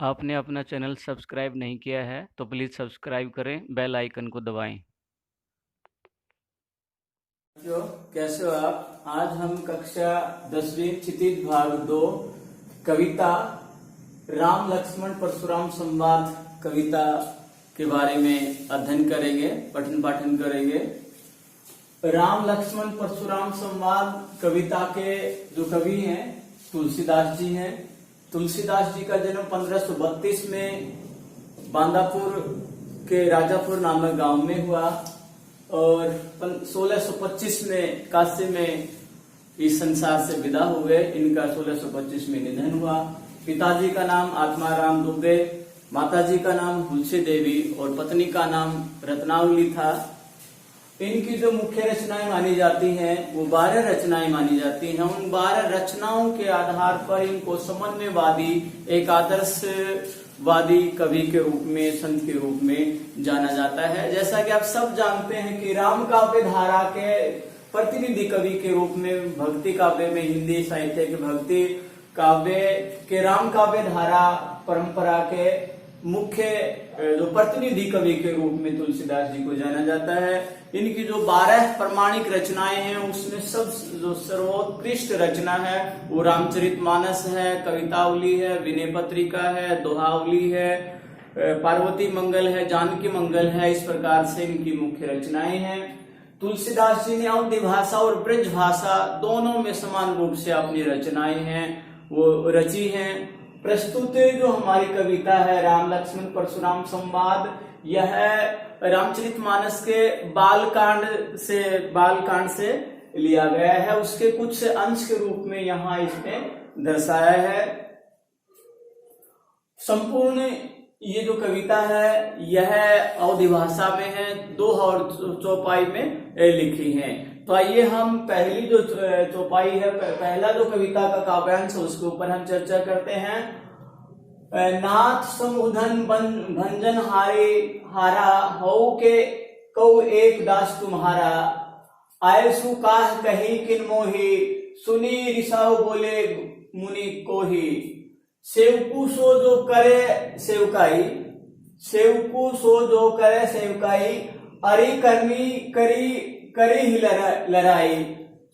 आपने अपना channel subscribe नहीं किया है तो प्लीज़ सब्सक्राइब करें, बेल आइकन को दबाएं। बच्चों, कैसे हो आप? आज हम कक्षा 10वीं क्षितिज भाग 2 कविता राम लक्ष्मण परशुराम संवाद कविता के बारे में अध्ययन करेंगे, पठन पाठन करेंगे। राम लक्ष्मण परशुराम संवाद कविता के जो कवि हैं तुलसीदास जी हैं। तुलसीदास जी का जन्म 1532 में बांदापुर के राजापुर नामक गांव में हुआ और 1625 में काशी में इस संसार से विदा हो गए। इनका 1625 में निधन हुआ। पिताजी का नाम आत्माराम दुबे, माताजी का नाम तुलसी देवी और पत्नी का नाम रत्नावली था। इनकी जो मुख्य रचनाएं मानी जाती हैं वो 12 रचनाएं मानी जाती हैं। उन 12 रचनाओं के आधार पर इनको समन्वयवादी, एक आदर्शवादी कवि के रूप में, संत के रूप में जाना जाता है। जैसा कि आप सब जानते हैं कि राम काव्य धारा के प्रतिनिधि कवि के रूप में भक्ति काव्य में, हिंदी साहित्य के भक्ति काव्य के राम काव्य धारा परंपरा के मुख्य जो प्रतिनिधि कवि के रूप में तुलसीदास जी को जाना जाता है। इनकी जो 12 प्रमाणिक रचनाएं हैं उसमें सब जो सर्वोत्कृष्ट रचना है वो रामचरितमानस है, कवितावली है, विनय पत्रिका है, दोहावली है, पार्वती मंगल है, जानकी मंगल है। इस प्रकार से इनकी मुख्य रचनाएं हैं। तुलसीदास जी ने अवधी भाषा और ब्रज भाषा दोनों में समान रूप से अपनी रचनाएं हैं वो रची हैं। प्रस्तुत जो हमारी कविता है राम लक्ष्मण परशुराम संवाद, यह रामचरितमानस के बालकांड से लिया गया है। उसके कुछ अंश के रूप में यहाँ इसमें दर्शाया है। संपूर्ण ये जो कविता है यह अवधी भाषा में है, दोहा और चौपाई में लिखी है। तो आइए हम पहली जो चौपाई है, पहला जो कविता का काव्यांश है उसके ऊपर हम चर्चा करते हैं। नाथ समुधन भंजन हारा हो के कौ एक दास तुम्हारा, आय सुकाह कही किन मोही, सुनी रिसाओ बोले मुनि कोही। सेवकू सो जो करे सेवकाई, सेवकू सो जो करे सेवकाई, अरि करनी करी ही लड़ाई।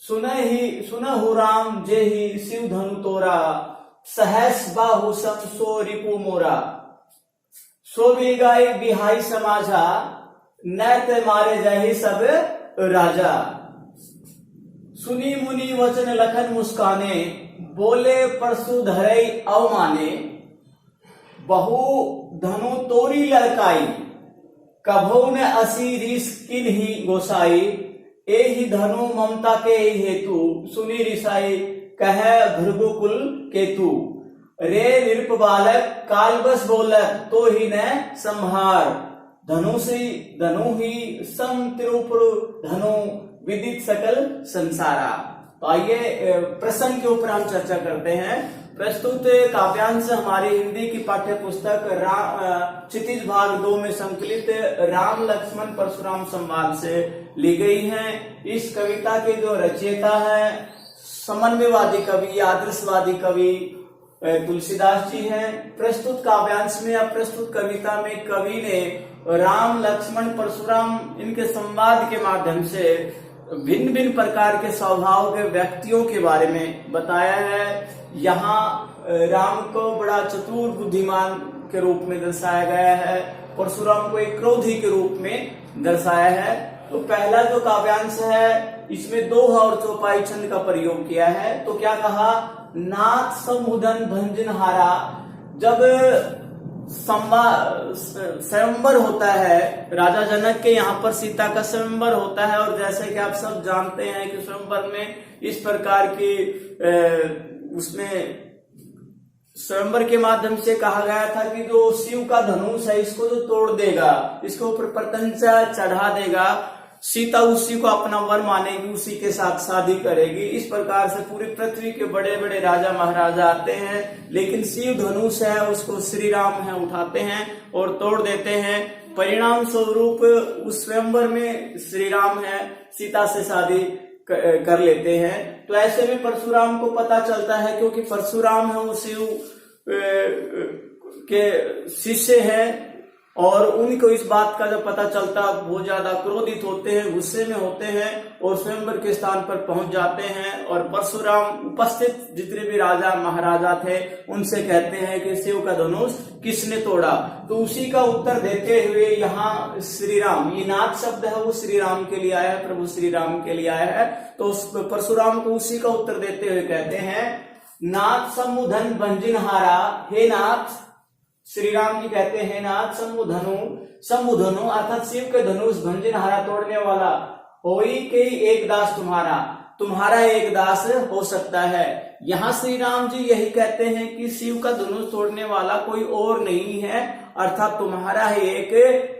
सुनहु राम जे ही शिव धनु तोरा, सहस बाहु सम सो रिपु मोरा। सो बिगाई बिहाई समाजा, नैत मारे जाहि सब राजा। सुनी मुनि वचन लखन मुस्काने, बोले परसु धरई अवमाने। बहु धनु तोरी लड़काई, कभौ न असी रीस किन ही गोसाई। एहि धनु ममता के हेतु, सुनी रिसाई कह भृगुकुल केतु। रे नृप बालक काल बस बोलक, तो ही न संहार। धनु ही सम तिरुपुर धनु, विदित सकल संसारा। तो आइए प्रसंग के ऊपर हम चर्चा करते हैं। प्रस्तुत काव्यांश हमारी हिंदी की पाठ्य पुस्तक क्षितिज भाग 2 में संकलित राम लक्ष्मण परशुराम संवाद से ली गई है। इस कविता के जो रचयिता है समन्वयवादी कवि, आदर्शवादी कवि तुलसीदास जी हैं। प्रस्तुत काव्यांश में या प्रस्तुत कविता में कवि ने राम लक्ष्मण परशुराम इनके संवाद के माध्यम से भिन्न भिन्न प्रकार के स्वभाव के व्यक्तियों के बारे में बताया है। यहाँ राम को बड़ा चतुर बुद्धिमान के रूप में दर्शाया गया है, परशुराम को एक क्रोधी के रूप में दर्शाया है। तो पहला जो काव्यांश है इसमें दोहा और चौपाई छंद का प्रयोग किया है। तो क्या कहा? नाथ समुदन भंजन हारा। जब स्वयंवर होता है, राजा जनक के यहाँ पर सीता का स्वयंवर होता है और जैसे कि आप सब जानते हैं कि स्वयंवर में इस प्रकार की उसमें स्वयंवर के माध्यम से कहा गया था कि जो शिव का धनुष है इसको जो तोड़ देगा, इसके ऊपर प्रतंचा चढ़ा देगा, सीता उसी को अपना वर मानेगी, उसी के साथ शादी करेगी। इस प्रकार से पूरी पृथ्वी के बड़े बड़े राजा महाराजा आते हैं, लेकिन शिव धनुष है उसको श्री राम है उठाते हैं और तोड़ देते हैं। परिणाम स्वरूप उस स्वयंवर में श्री राम है सीता से शादी कर लेते हैं। तो ऐसे में परशुराम को पता चलता है, क्योंकि परशुराम है वो शिव के शिष्य हैं और उनको इस बात का जब पता चलता वो ज्यादा क्रोधित होते हैं, गुस्से में होते हैं और स्वयंवर के स्थान पर पहुंच जाते हैं और परशुराम उपस्थित जितने भी राजा महाराजा थे उनसे कहते हैं कि शिव का धनुष किसने तोड़ा। तो उसी का उत्तर देते हुए यहाँ श्री राम, ये नाथ शब्द है वो श्री राम के लिए आया है, प्रभु श्री राम के लिए आया है। तो उस परशुराम को उसी का उत्तर देते हुए कहते हैं नाथ समुधन भंजनहारा, हे नाथ, श्री राम जी कहते हैं नाथ समुधनु अर्थात शिव के धनुष भंजनहारा तोड़ने वाला, होई के एक दास तुम्हारा एक दास हो सकता है। यहाँ श्री राम जी यही कहते हैं कि शिव का धनुष तोड़ने वाला कोई और नहीं है, अर्थात तुम्हारा ही एक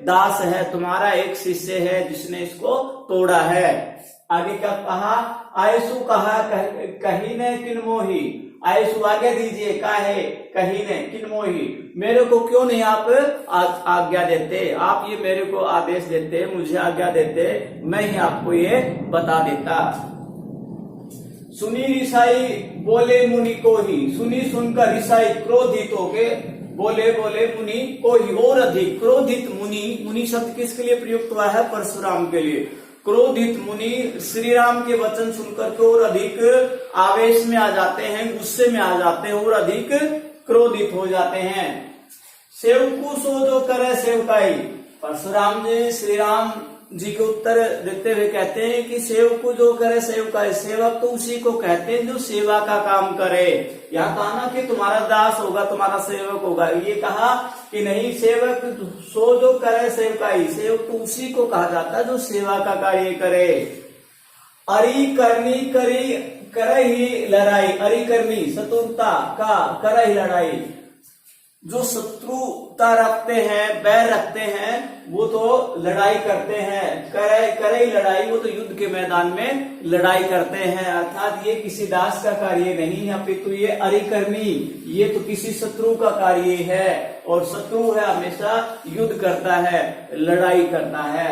दास है, तुम्हारा एक शिष्य है जिसने इसको तोड़ा है। आगे क्या कहा, आयसु कहा कही ने किन्मोही, आयसु आगे दीजिए, काहे कही ने किन्मोही, मेरे को क्यों नहीं आप आज्ञा देते, आप ये मेरे को आदेश देते, मुझे आज्ञा देते, मैं ही आपको ये बता देता। सुनी ऋषाई बोले मुनि को ही, सुनी सुनकर ऋषाई क्रोधित हो गए, बोले मुनि को ही, और अधिक क्रोधित मुनि शब्द किसके लिए प्रयुक्त हुआ है, परशुराम के लिए। क्रोधित मुनि श्री राम के वचन सुनकर के और अधिक आवेश में आ जाते हैं, गुस्से में आ जाते हैं और अधिक क्रोधित हो जाते हैं। सेवकु सो जो करे सेवकाई, परशुराम जी श्री राम जी के उत्तर देते हुए कहते हैं कि सेवकु जो करे सेवकाई, सेवक तो उसी को कहते हैं जो सेवा का काम करे। यहाँ कहा ना कि तुम्हारा दास होगा, तुम्हारा सेवक होगा, ये कहा कि नहीं, सेवक सो जो करे सेवकाई, सेवक तो उसी को कहा जाता है जो सेवा का कार्य करे। अरि करनी करी करे ही लड़ाई, अरि करनी शत्रुता का करे ही लड़ाई, जो शत्रुता रखते हैं, बैर रखते हैं, वो तो लड़ाई करते हैं, करे ही लड़ाई, वो तो युद्ध के मैदान में लड़ाई करते हैं। अर्थात ये किसी दास का कार्य नहीं है, अपितु ये अरिकर्मी, ये तो किसी शत्रु का कार्य है, और शत्रु है हमेशा युद्ध करता है, लड़ाई करता है।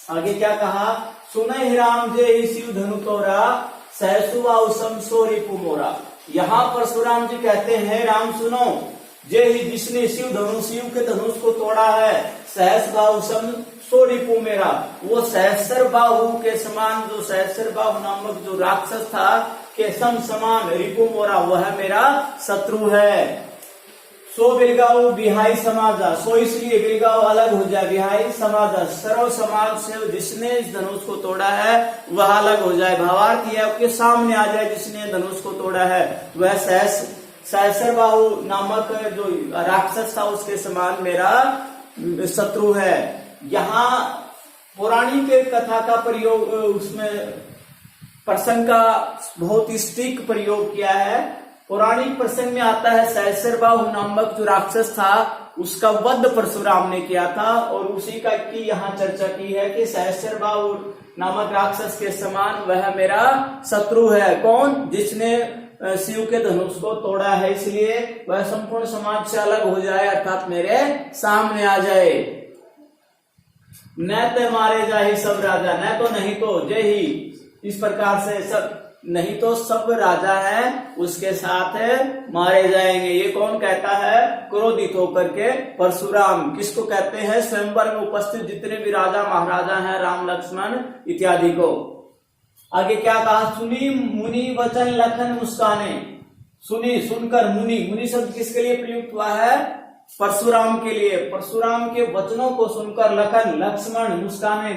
आगे क्या कहा, सुनहि राम जय शिव धनु तोरा, सहसुआ उसम सोरी पुमोरा। यहाँ परशुराम जी कहते हैं राम सुनो, जय ही जिसने शिव के धनुष को तोड़ा है, सहस बाहु सम सोरिपु मेरा, वो सहस्र बाहु के समान, जो सहस्र बाहु नामक जो राक्षस था के समान रिपु मोरा, वह मेरा शत्रु है। सो बिलगाऊ बिहाई समाजा, सो इसलिए बिलगाऊ अलग हो जाए, बिहाई समाजा सर्व समाज से जिसने इस धनुष को तोड़ा है वह अलग हो जाए। भावार्थ यह उसके सामने आ जाए, जिसने धनुष को तोड़ा है वह सहस्र बाहु नामक जो राक्षस था उसके समान मेरा शत्रु है। यहाँ पौराणिक कथा का प्रयोग, उसमें प्रसंग का बहुत स्टिक प्रयोग किया है। पौराणिक प्रसंग में आता है सहस्र बाहु नामक जो राक्षस था उसका वध परशुराम ने किया था, और उसी का की यहाँ चर्चा की है कि सहस्र बाहु नामक राक्षस के समान वह मेरा शत्रु है। कौन? जिसने शिव के धनुष को तोड़ा है, इसलिए वह संपूर्ण समाज से अलग हो जाए, अर्थात मेरे सामने आ जाए। न तो मारे जाए सब राजा, न तो नहीं तो जय ही, इस प्रकार से सब नहीं तो सब राजा हैं उसके साथ मारे जाएंगे। ये कौन कहता है? क्रोधित होकर के परशुराम। किसको कहते हैं? स्वयंवर में उपस्थित जितने भी राजा महाराजा हैं, राम लक्ष्मण इत्यादि को। आगे क्या कहा? सुनी मुनि वचन लखन मुस्काने, सुनी सुनकर मुनि शब्द किसके लिए प्रयुक्त हुआ है? परशुराम के लिए। परशुराम के वचनों को सुनकर लखन लक्ष्मण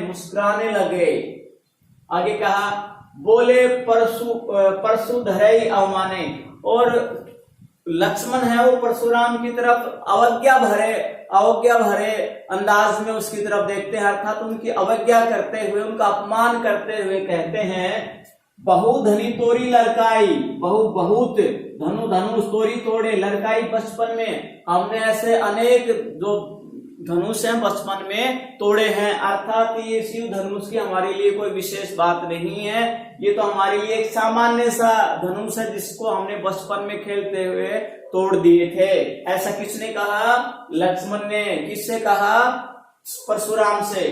मुस्कुराने लगे। आगे कहा बोले परशु धरई अवमाने, और लक्ष्मण है वो परशुराम की तरफ अवज्ञा भरे अंदाज में उसकी तरफ देखते हैं, अर्थात उनकी अवज्ञा करते हुए, उनका अपमान करते हुए कहते हैं बहु धनी तोरी लड़काई, बहुत धनुष तोरी तोड़े, लड़काई बचपन में हमने ऐसे अनेक जो धनुष हैं बचपन में तोड़े हैं। अर्थात ये शिव धनुष की हमारे लिए कोई विशेष बात नहीं है, ये तो हमारे लिए एक सामान्य सा धनुष है जिसको हमने बचपन में खेलते हुए तोड़ दिए थे। ऐसा किसने कहा? लक्ष्मण ने। किससे कहा? परशुराम से।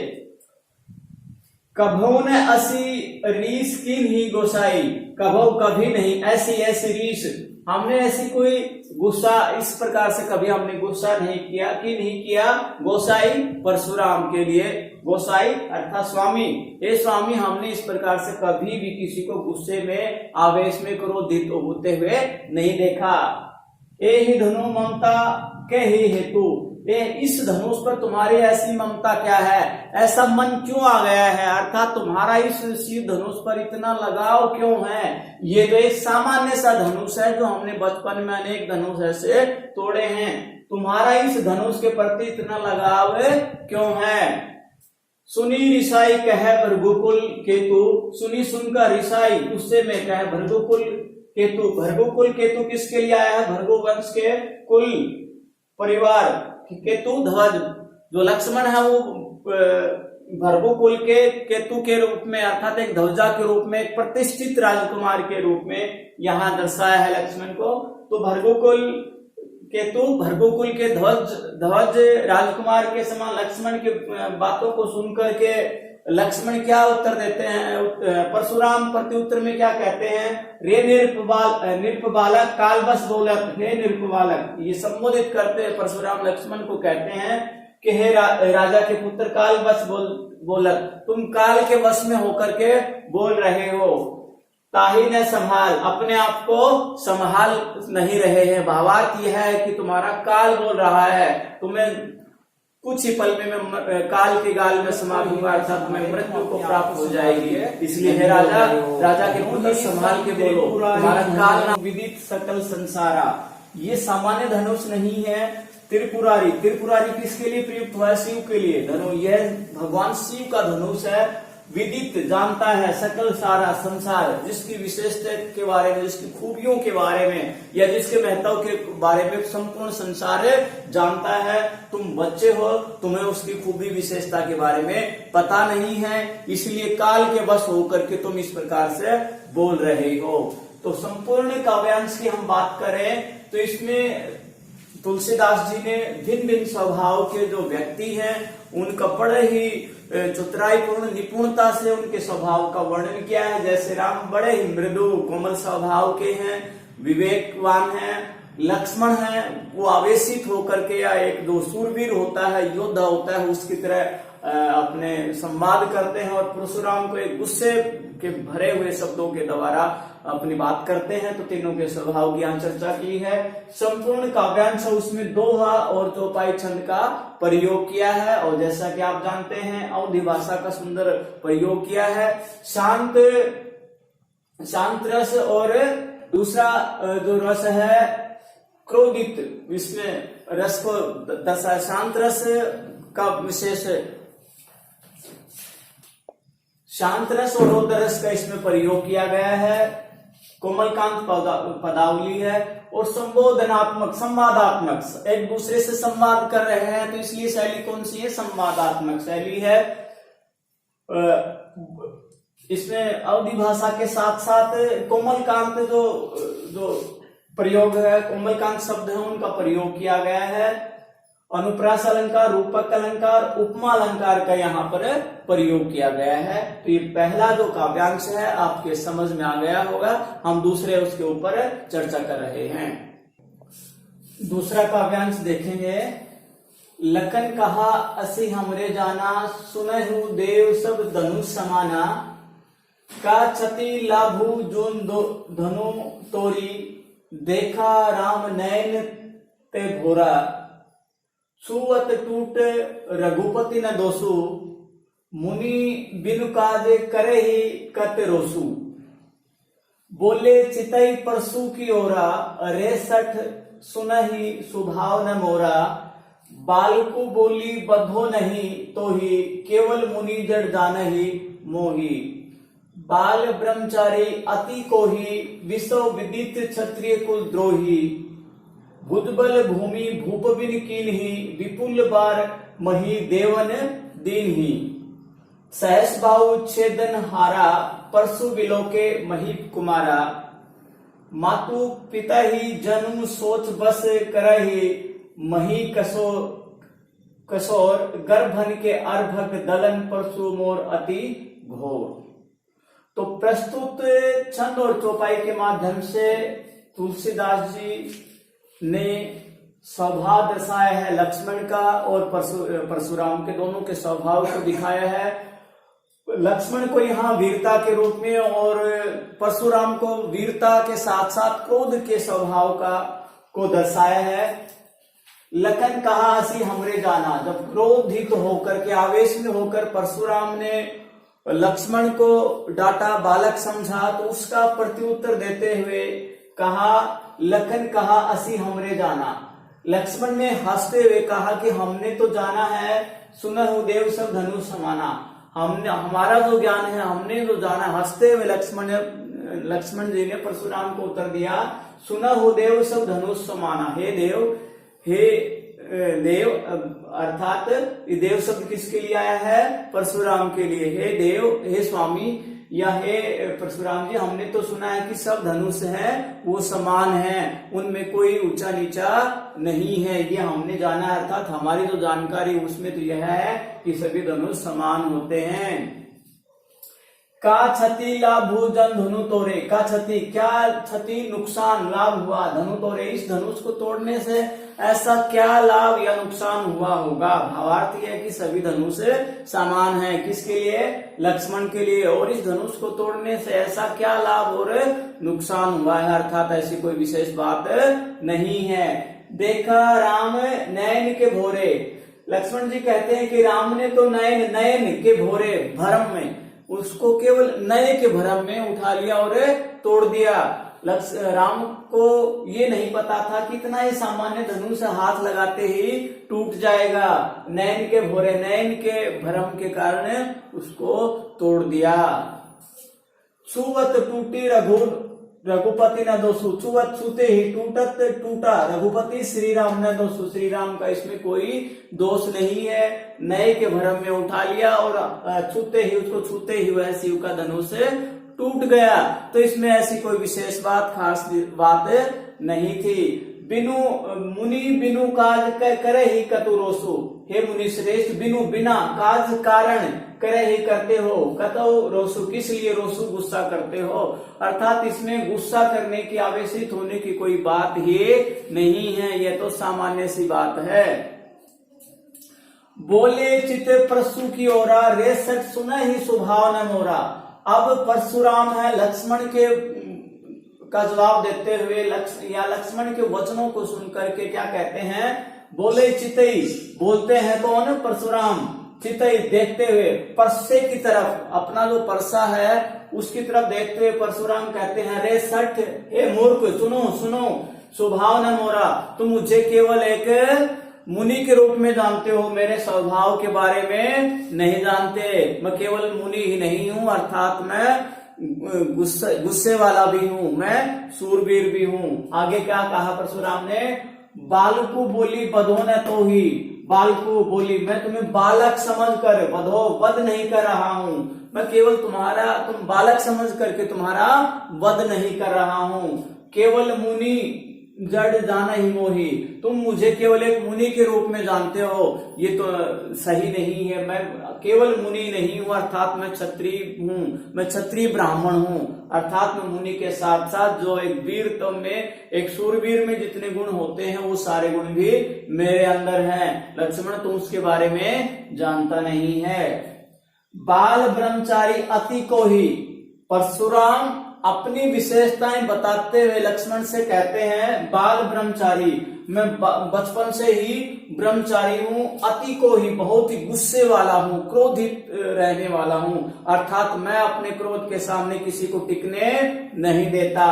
कभू ने असी रीस किन ही गोसाई, कभो कभी नहीं ऐसी ऐसी रीस, हमने ऐसी कोई गुस्सा इस प्रकार से कभी हमने गुस्सा नहीं किया कि नहीं किया गोसाई परशुराम के लिए। गोसाई अर्थात स्वामी, ये स्वामी हमने इस प्रकार से कभी भी किसी को गुस्से में आवेश में क्रोधित होते हुए नहीं देखा। ए ही धनु ममता के ही हेतु, ये इस धनुष पर तुम्हारी ऐसी ममता क्या है, ऐसा मन क्यों आ गया है, अर्थात तुम्हारा इस शिव धनुष पर इतना लगाव क्यों है। ये तो एक सामान्य सा धनुष है जो हमने बचपन में अनेक धनुष ऐसे तोड़े हैं, तुम्हारा इस धनुष के प्रति इतना लगाव क्यों है। सुनी रिसाई कह भृगुकुल केतु, सुनी सुनकर रिसाई उससे में कह भृगुकुल केतु। भृगुकुल केतु किसके लिए आया है, भृगु वंश के कुल परिवार केतु ध्वज, जो लक्ष्मण है वो भृगुकुल के केतु के रूप में अर्थात एक ध्वजा के रूप में, एक प्रतिष्ठित राजकुमार के रूप में यहाँ दर्शाया है लक्ष्मण को। तो भृगुकुल केतु, भृगुकुल के ध्वज राजकुमार के समान लक्ष्मण की बातों को सुनकर के लक्ष्मण क्या उत्तर देते हैं, परशुराम प्रत्युत्तर में क्या कहते हैं, रे नृप बालक काल बस बोलक, हे नृप बालक, ये संबोधित करते हैं परशुराम लक्ष्मण को कहते हैं कि हे राजा के पुत्र काल बस बोलक, तुम काल के वश में होकर के बोल रहे हो। ताही ने संभाल, अपने आप को संभाल नहीं रहे हैं, भावार्थ यह है कि तुम्हारा काल बोल रहा है, तुम्हें कुछ ही पल में मैं काल के गाल में समा दूंगा, अर्थात तुम्हें मृत्यु को प्राप्त हो जाएगी। इसलिए हे राजा के पुत्र संभाल के बोलो, तुम्हारा काल ना विदित सकल संसारा। ये सामान्य धनुष नहीं है, त्रिपुरारी, त्रिपुरारी किसके लिए प्रयुक्त हुआ है, शिव के लिए धनुष, यह भगवान शिव का धनुष है। विदित जानता है सकल सारा संसार, जिसकी विशेषता के बारे में, जिसकी खूबियों के बारे में या जिसके महत्व के बारे में संपूर्ण संसार जानता है। तुम बच्चे हो, तुम्हें उसकी खूबी विशेषता के बारे में पता नहीं है, इसलिए काल के वश होकर के तुम इस प्रकार से बोल रहे हो। तो संपूर्ण काव्यांश की हम बात करें तो इसमें तुलसीदास जी ने भिन्न भिन्न स्वभाव के जो व्यक्ति हैं उनका बड़े ही चतुराईपूर्ण निपुणता से उनके स्वभाव का वर्णन किया है। जैसे राम बड़े ही मृदु कोमल स्वभाव के हैं, विवेकवान हैं, लक्ष्मण है वो आवेशित होकर के या एक जो सूरवीर होता है, योद्धा होता है, उसकी तरह अपने संवाद करते हैं और परशुराम को एक गुस्से के भरे हुए शब्दों के द्वारा अपनी बात करते हैं। तो तीनों के स्वभाव की यहाँ चर्चा की है। संपूर्ण काव्यांश उसमें दोहा और चौपाई छंद का प्रयोग किया है और जैसा कि आप जानते हैं अवधि भाषा का सुंदर प्रयोग किया है। शांत रस और दूसरा जो रस है क्रोधित, इसमें रस को दर्शाया, शांत रस का विशेष, शांत रस और रौद्र रस का इसमें प्रयोग किया गया है। कोमलकांत पदावली है और संबोधनात्मक संवादात्मक, एक दूसरे से संवाद कर रहे हैं तो इसलिए शैली कौन सी है, संवादात्मक शैली है। इसमें अवधि भाषा के साथ साथ कोमलकांत जो प्रयोग है, कोमलकांत शब्द है उनका प्रयोग किया गया है। अनुप्रास अलंकार, रूपक अलंकार, उपमा अलंकार का यहाँ पर प्रयोग किया गया है। तो ये पहला जो काव्यांश है आपके समझ में आ गया होगा। हम दूसरे उसके ऊपर चर्चा कर रहे हैं। दूसरा काव्यांश देखेंगे। लखन कहा असी हमरे जाना, सुनहु देव सब धनुष समाना, का छति लाभु जोन धनु तोरी, देखा राम नयन ते भोरा, सुवत टूट रघुपति न दोसु, मुनि बिनु काज करे ही कत रोसु, बोले चितई परसु की ओरा, अरे सठ सुनहि सुभाव न मोरा, बालकु बोली बधो नहीं तो ही, केवल मुनि जड़ जानहि मोही, बाल ब्रह्मचारी अति को ही, विश्व विदित क्षत्रिय कुल द्रोही, भुजबल भूमि भूप बिन कीन्ही, विपुल बार मही देवन दीन्ही, सहस बाहु छेदन हारा, परसु बिलोके महीप कुमारा, मातु पिता ही जन्म सोच बस करहि, मही कसोर गर्भन के अर्भक दलन, परसु मोर अति घोर। तो प्रस्तुत छंद और चौपाई के माध्यम से तुलसीदास जी ने स्वभाव दर्शाया है लक्ष्मण का और परशुराम के, दोनों के स्वभाव को दिखाया है। लक्ष्मण को यहाँ वीरता के रूप में और परशुराम को वीरता के साथ साथ क्रोध के स्वभाव को दर्शाया है। लखन कहा हसी हमरे जाना, जब क्रोधित होकर के आवेश में होकर परशुराम ने लक्ष्मण को डांटा, बालक समझा, तो उसका प्रत्युत्तर देते हुए कहा लखन कहा हसी हमरे जाना। लक्ष्मण ने हंसते हुए कहा कि हमने तो जाना है, सुनहु देव सब धनुष समाना, हमने हमारा जो ज्ञान है हमने जो जाना। हंसते हुए लक्ष्मण जी ने परशुराम को उत्तर दिया सुनहु देव सब धनुष समाना, हे देव अर्थात ये देव शब्द किसके लिए आया है? परशुराम के लिए। हे देव, हे स्वामी या हे परशुराम जी, हमने तो सुना है कि सब धनुष हैं वो समान हैं, उनमें कोई ऊंचा नीचा नहीं है, ये हमने जाना है। अर्थात हमारी जो जानकारी उसमें तो यह है कि सभी धनुष समान होते हैं। का क्षति लाभ भूजन धनु तोड़े, का क्षति क्या क्षति नुकसान लाभ हुआ धनु तोड़े, इस धनुष को तोड़ने से ऐसा क्या लाभ या नुकसान हुआ होगा। भावार्थ यह है कि सभी धनुष समान है, किसके लिए? लक्ष्मण के लिए। और इस धनुष को तोड़ने से ऐसा क्या लाभ और नुकसान हुआ है, अर्थात ऐसी कोई विशेष बात नहीं है। देखा राम नयन के भोरे, लक्ष्मण जी कहते हैं कि राम ने तो नयन के भोरे भरम में उसको केवल नए के भरम में उठा लिया और तोड़ दिया। राम को ये नहीं पता था कि इतना ही सामान्य धनुष हाथ लगाते ही टूट जाएगा। नयन के भोरे, नयन के भरम के कारण उसको तोड़ दिया। छुवत टूटी रघुपति न दोषु, छुवत छूते ही टूटत टूटा रघुपति श्री राम न दोषु, श्री राम का इसमें कोई दोष नहीं है। नए के भरम में उठा लिया और उसको छूते ही वह शिव का धनुष टूट गया, तो इसमें ऐसी कोई विशेष बात, खास बात नहीं थी। बिनु मुनि बिनु काज करे ही कतु रोसु, हे मुनि श्रेष्ठ, बिनु बिना काज कारण करे ही करते हो, कतु रोसु, किस लिए रोसु गुस्सा करते हो। अर्थात इसमें गुस्सा करने की, आवेशित होने की कोई बात ही नहीं है, यह तो सामान्य सी बात है। बोले चित परशु की ओरा, रे सट सुना ही स्वभाव न मोरा। अब परशुराम है लक्ष्मण के का जवाब देते हुए लक्ष्मण के वचनों को सुनकर के क्या कहते हैं? बोले चितई, बोलते हैं कौन? परशुराम। चितई देखते हुए परसे की तरफ, अपना जो परसा है उसकी तरफ देखते हुए परशुराम कहते हैं रे सठ, हे मूर्ख, सुनो सुनो, स्वभाव न मोरा, तुम मुझे केवल एक मुनि के रूप में जानते हो, मेरे स्वभाव के बारे में नहीं जानते। मैं केवल मुनि ही नहीं हूँ, अर्थात मैं गुस्से वाला भी हूँ, मैं सूरवीर भी हूँ। आगे क्या कहा परशुराम ने? बालकु बोली बधो न तो ही, बालकु बोली, मैं तुम्हें बालक समझकर वध नहीं कर रहा हूँ, मैं केवल तुम बालक समझ करके तुम्हारा वध नहीं कर रहा हूँ। केवल मुनि जड़ जाना ही मोही, तुम मुझे केवल एक मुनि के रूप में जानते हो, ये तो सही नहीं है। मैं केवल मुनि नहीं हूँ, अर्थात मैं क्षत्रिय हूँ, मैं क्षत्रिय ब्राह्मण हूँ। अर्थात मैं मुनि के साथ साथ जो एक वीर में, एक सूरवीर में जितने गुण होते हैं वो सारे गुण भी मेरे अंदर हैं। लक्ष्मण तुम उसके बारे में जानता नहीं है। बाल ब्रह्मचारी अति को ही, परशुराम अपनी विशेषताएं बताते हुए लक्ष्मण से कहते हैं बाल ब्रह्मचारी, मैं बचपन से ही ब्रह्मचारी हूँ, अति को ही, बहुत ही गुस्से वाला हूँ, क्रोधित रहने वाला हूँ, अर्थात मैं अपने क्रोध के सामने किसी को टिकने नहीं देता।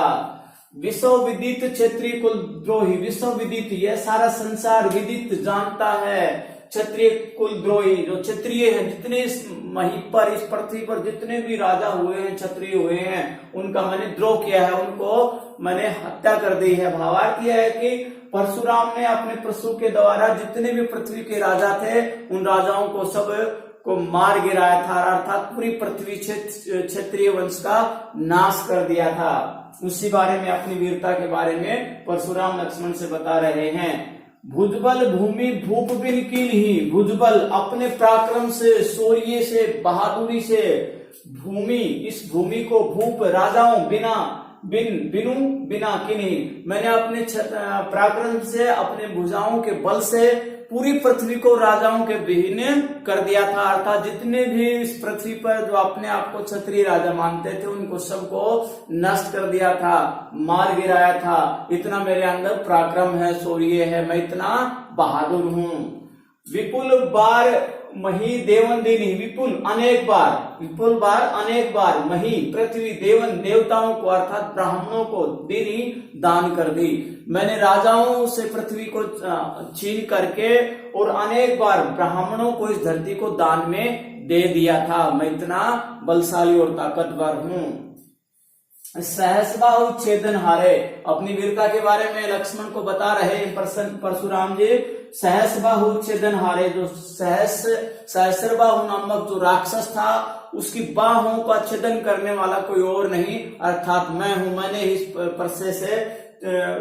विश्व विदित क्षेत्रीय कुलद्रोही, विश्व विदित यह सारा संसार विदित जानता है, क्षत्रिय कुलद्रोही, जो क्षत्रिय है, जितने इस पर, इस पृथ्वी पर जितने भी राजा हुए हैं, क्षत्रिय हुए हैं, उनका मैंने द्रोह किया है, उनको मैंने हत्या कर दी है। भावार्थ यह है कि परशुराम ने अपने परशु के द्वारा जितने भी पृथ्वी के राजा थे उन राजाओं को सब को मार गिराया था, अर्थात पूरी पृथ्वी क्षत्रिय वंश का नाश कर दिया था। उसी बारे में, अपनी वीरता के बारे में परशुराम लक्ष्मण से बता रहे हैं। भुजबल भूमि भूप बिन कील ही, भुजबल अपने पराक्रम से, शौर्य से, बहादुरी से, भूमि, इस भूमि को भूप राजाओं बिनु बिना किन्हीं, मैंने अपने पराक्रम से, अपने भुजाओं के बल से पूरी पृथ्वी को राजाओं के विहीन कर दिया था। अर्थात जितने भी इस पृथ्वी पर जो अपने आप को क्षत्रिय राजा मानते थे उनको सबको नष्ट कर दिया था, मार गिराया था। इतना मेरे अंदर पराक्रम है, शौर्य है, मैं इतना बहादुर हूं। विपुल बार मही देवन दीनी, विपुल बार अनेक बार मही पृथ्वी देवन देवताओं को अर्थात ब्राह्मणों को दीनी दान कर दी। मैंने राजाओं से पृथ्वी को छीन करके और अनेक बार ब्राह्मणों को इस धरती को दान में दे दिया था। मैं इतना बलशाली और ताकतवर हूं। सहस्बाहु छेदन हारे, अपनी वीरता के बारे में लक्ष्मण को बता रहे परशुराम जी। सहस्बाहु छेदन हारे, जो सहस्रबाहु नामक जो राक्षस था उसकी बाहों का छेदन करने वाला कोई और नहीं अर्थात मैं हूं। मैंने इस परसे से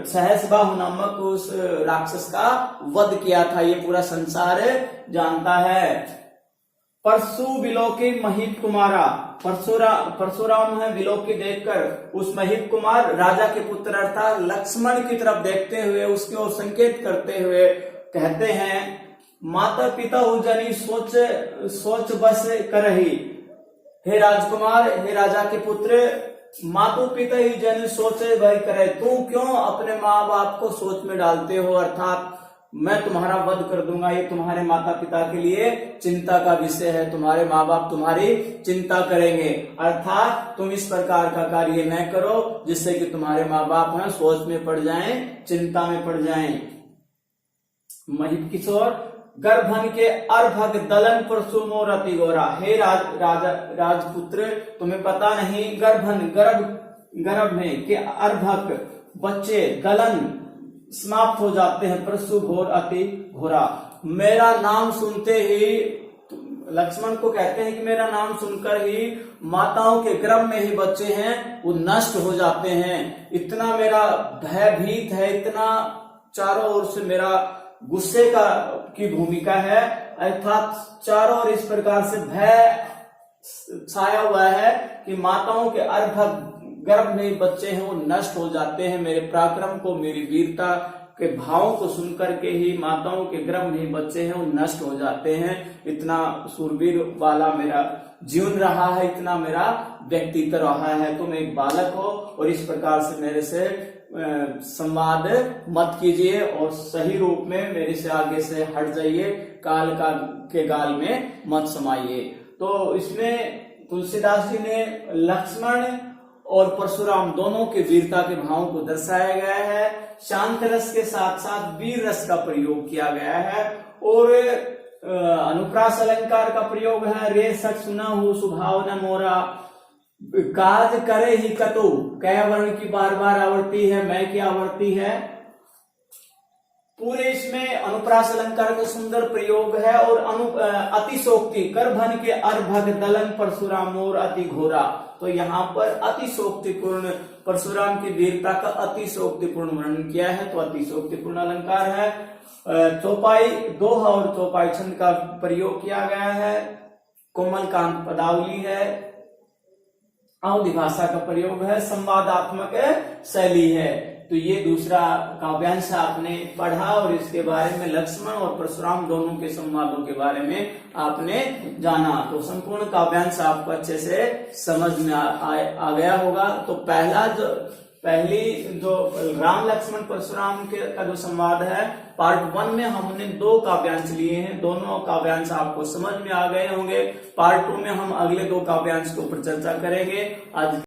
सहस्बाहु नामक उस राक्षस का वध किया था, ये पूरा संसार जानता है। परशु विलोकी महिप कुमारा, परशुराम है विलोकी देखकर उस महिप कुमार राजा के पुत्र अर्थात लक्ष्मण की तरफ देखते हुए उसके ओर संकेत करते हुए कहते हैं, माता पिता उजनी सोच बस करही। हे राजकुमार, हे राजा के पुत्र, माता पिता ही जन सोचे भय करे, तू क्यों अपने माँ बाप को सोच में डालते हो, अर्थात मैं तुम्हारा वध कर दूंगा। ये तुम्हारे माता पिता के लिए चिंता का विषय है, तुम्हारे माँ बाप तुम्हारी चिंता करेंगे, अर्थात तुम इस प्रकार का कार्य न करो जिससे कि तुम्हारे माँ बाप हैं सोच में पड़ जाएं, चिंता में पड़ जाएं। महिप किशोर गर्भन के अर्भक दलन पर सुमोर अति गोरा, हे राजपुत्र, तुम्हें पता नहीं गर्भ में के अर्भक बच्चे दलन समाप्त हो जाते हैं, परसु घोर अति घोरा। मेरा नाम सुनते ही लक्ष्मण को कहते हैं कि मेरा नाम सुनकर ही माताओं के गर्भ में ही बच्चे हैं वो नष्ट हो जाते हैं। इतना मेरा भयभीत है, इतना चारों ओर से मेरा गुस्से की भूमिका है, अर्थात चारों ओर इस प्रकार से भय छाया हुआ है कि माताओं के अर्भक गर्भ में बच्चे हैं वो नष्ट हो जाते हैं। मेरे पराक्रम को, मेरी वीरता के भावों को सुनकर के ही माताओं के गर्भ में बच्चे हैं वो नष्ट हो जाते हैं। इतना सूरवीर वाला मेरा जीवन रहा है, इतना मेरा व्यक्तित्व रहा है। तुम एक बालक हो और इस प्रकार से मेरे से संवाद मत कीजिए और सही रूप में मेरे से आगे से हट जाइए, काल के गाल में मत समाइए। तो इसमें तुलसीदास जी ने लक्ष्मण और परशुराम दोनों के वीरता के भावों को दर्शाया गया है। शांत रस के साथ साथ वीर रस का प्रयोग किया गया है और अनुप्रास अलंकार का प्रयोग है। रे सच सुना हो सुभावना मोरा, काज करे ही कतु, कै वर्ण की बार बार आवर्ती है, मैं की आवर्ती है। पूरे इसमें अनुप्रास अलंकार का सुंदर प्रयोग है और अतिशोक्ति करभन के अर्भग दलन परशुराम और अति घोरा। तो यहाँ पर अतिशोक्तिपूर्ण परशुराम की वीरता का अतिशोक्तिपूर्ण वर्णन किया है, तो अतिशोक्तिपूर्ण अलंकार है। चौपाई दोहा और चौपाई छंद का प्रयोग किया गया है। कोमलकांत पदावली है, अवधि भाषा का प्रयोग है, संवादात्मक शैली है। तो ये दूसरा काव्यांश आपने पढ़ा और इसके बारे में लक्ष्मण और परशुराम दोनों के संवादों के बारे में आपने जाना। तो संपूर्ण काव्यांश आपको अच्छे से समझ में आ गया होगा। तो पहली जो राम लक्ष्मण परशुराम का जो संवाद है पार्ट 1 में हमने 2 काव्यांश लिए हैं, दोनों काव्यांश आपको समझ में आ गए होंगे। पार्ट 2 में हम अगले 2 काव्यांश के ऊपर चर्चा करेंगे। आज